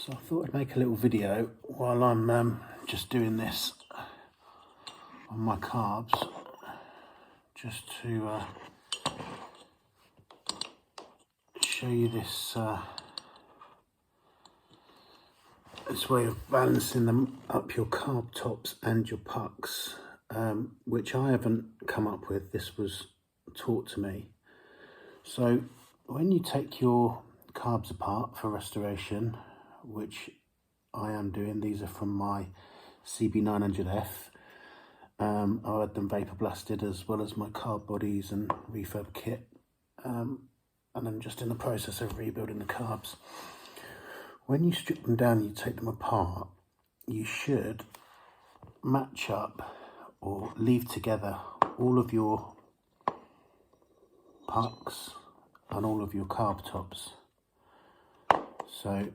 So I thought I'd make a little video while I'm just doing this on my carbs, just to show you this this way of balancing them up, your carb tops and your pucks, which I haven't come up with. This was taught to me. So when you take your carbs apart for restoration, which I am doing, these are from my CB900F. I had them vapor blasted as well as my carb bodies and refurb kit, and I'm just in the process of rebuilding the carbs. When you strip them down, you take them apart, you should match up or leave together all of your pucks and all of your carb tops. So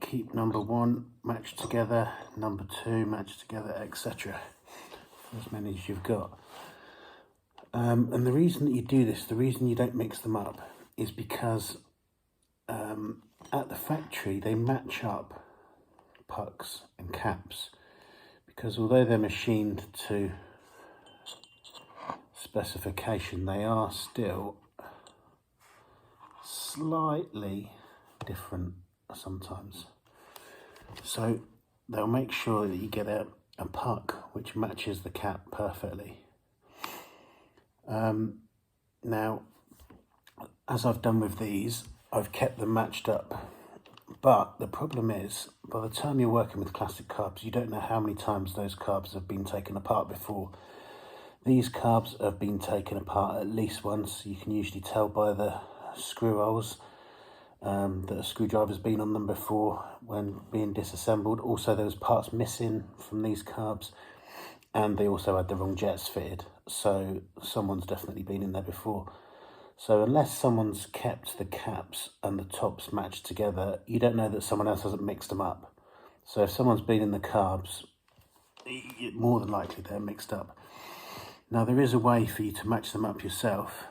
keep number one matched together, number two matched together, etc. As many as you've got. And the reason that you do this, the reason you don't mix them up, is because at the factory they match up pucks and caps, because although they're machined to specification, they are still slightly different sometimes. So they'll make sure that you get a puck which matches the cap perfectly. Now, as I've done with these, I've kept them matched up, but the problem is, by the time you're working with classic carbs, you don't know how many times those carbs have been taken apart before. These carbs have been taken apart at least once. You can usually tell by the screw holes that a screwdriver's been on them before when being disassembled. Also, there was parts missing from these carbs, and they also had the wrong jets fitted, so someone's definitely been in there before. So unless someone's kept the caps and the tops matched together, you don't know that someone else hasn't mixed them up. So if someone's been in the carbs, more than likely they're mixed up. Now, there is a way for you to match them up yourself,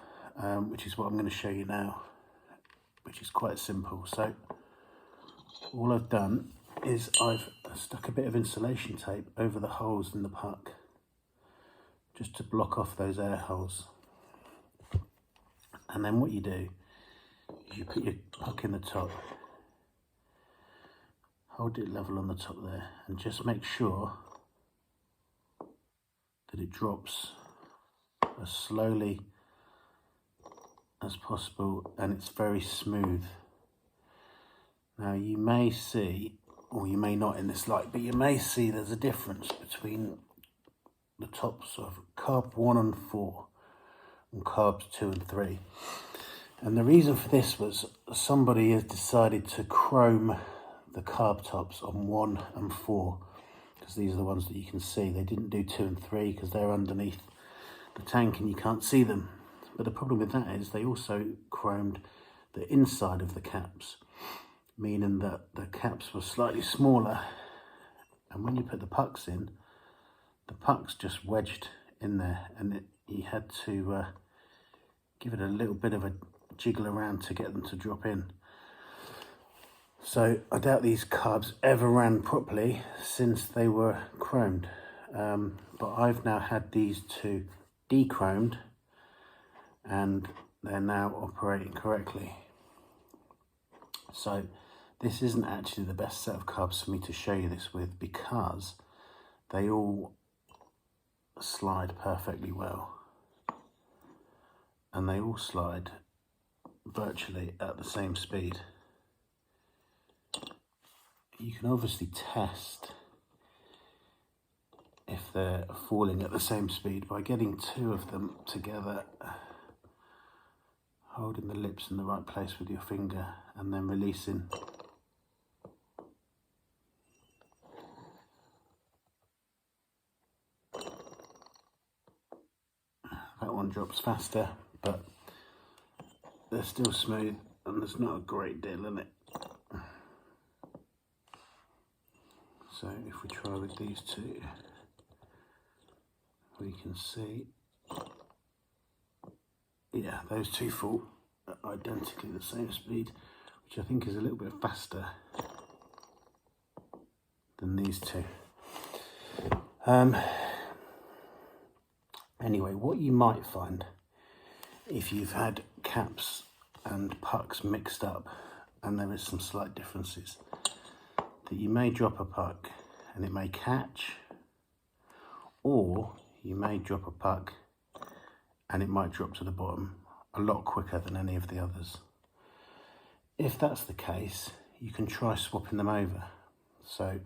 which is what I'm going to show you now, which is quite simple. So all I've done is I've stuck a bit of insulation tape over the holes in the puck, just to block off those air holes. And then what you do is you put your puck in the top, hold it level on the top there, and just make sure that it drops as slowly as possible and it's very smooth. Now, you may see, or you may not in this light, but you may see there's a difference between the tops of carb 1 and 4 and carbs 2 and 3. And the reason for this was somebody has decided to chrome the carb tops on 1 and 4, because these are the ones that you can see. They didn't do 2 and 3 because they're underneath the tank and you can't see them. But the problem with that is they also chromed the inside of the caps, meaning that the caps were slightly smaller, and when you put the pucks in, the pucks just wedged in there, and you had to give it a little bit of a jiggle around to get them to drop in. So I doubt these carbs ever ran properly since they were chromed, but I've now had these two de-chromed and they're now operating correctly. So this isn't actually the best set of carbs for me to show you this with, because they all slide perfectly well and they all slide virtually at the same speed. You can obviously test if they're falling at the same speed by getting two of them together, holding the lips in the right place with your finger and then releasing. That one drops faster, but they're still smooth and there's not a great deal in it. So if we try with these two, we can see, yeah, those two fall at identically the same speed, which I think is a little bit faster than these two. Anyway, what you might find if you've had caps and pucks mixed up and there is some slight differences, that you may drop a puck and it may catch, or you may drop a puck and it might drop to the bottom a lot quicker than any of the others. If that's the case, you can try swapping them over. So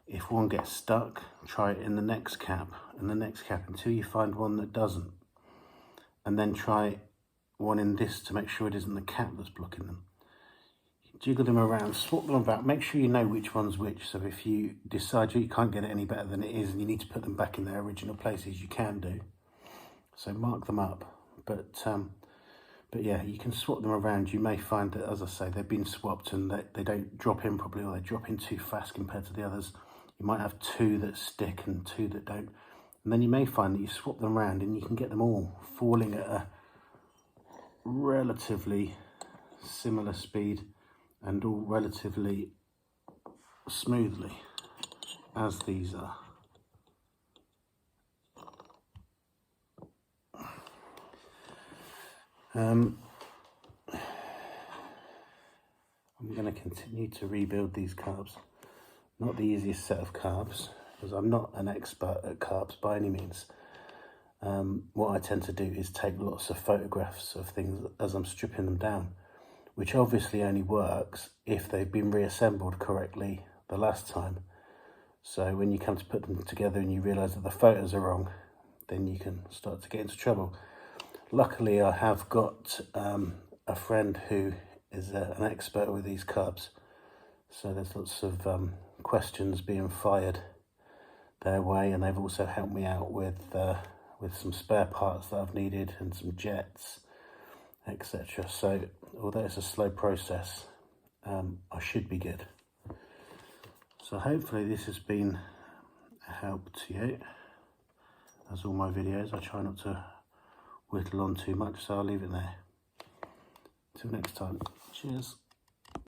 if one gets stuck, try it in the next cap and the next cap until you find one that doesn't. And then try one in this to make sure it isn't the cap that's blocking them. Jiggle them around, swap them about, make sure you know which one's which. So if you decide you can't get it any better than it is and you need to put them back in their original places, you can do. So mark them up. But yeah, you can swap them around. You may find that, as I say, they've been swapped and they don't drop in properly, or they drop in too fast compared to the others. You might have two that stick and two that don't. And then you may find that you swap them around and you can get them all falling at a relatively similar speed and all relatively smoothly, as these are. I'm going to continue to rebuild these carbs. Not the easiest set of carbs, because I'm not an expert at carbs by any means. What I tend to do is take lots of photographs of things as I'm stripping them down, which obviously only works if they've been reassembled correctly the last time. So when you come to put them together and you realise that the photos are wrong, then you can start to get into trouble. Luckily, I have got a friend who is an expert with these carbs, so there's lots of questions being fired their way, and they've also helped me out with some spare parts that I've needed and some jets, etc. So although it's a slow process, I should be good. So hopefully this has been a help to you. As all my videos, I try not to whittle on too much, so I'll leave it there. Till next time, cheers.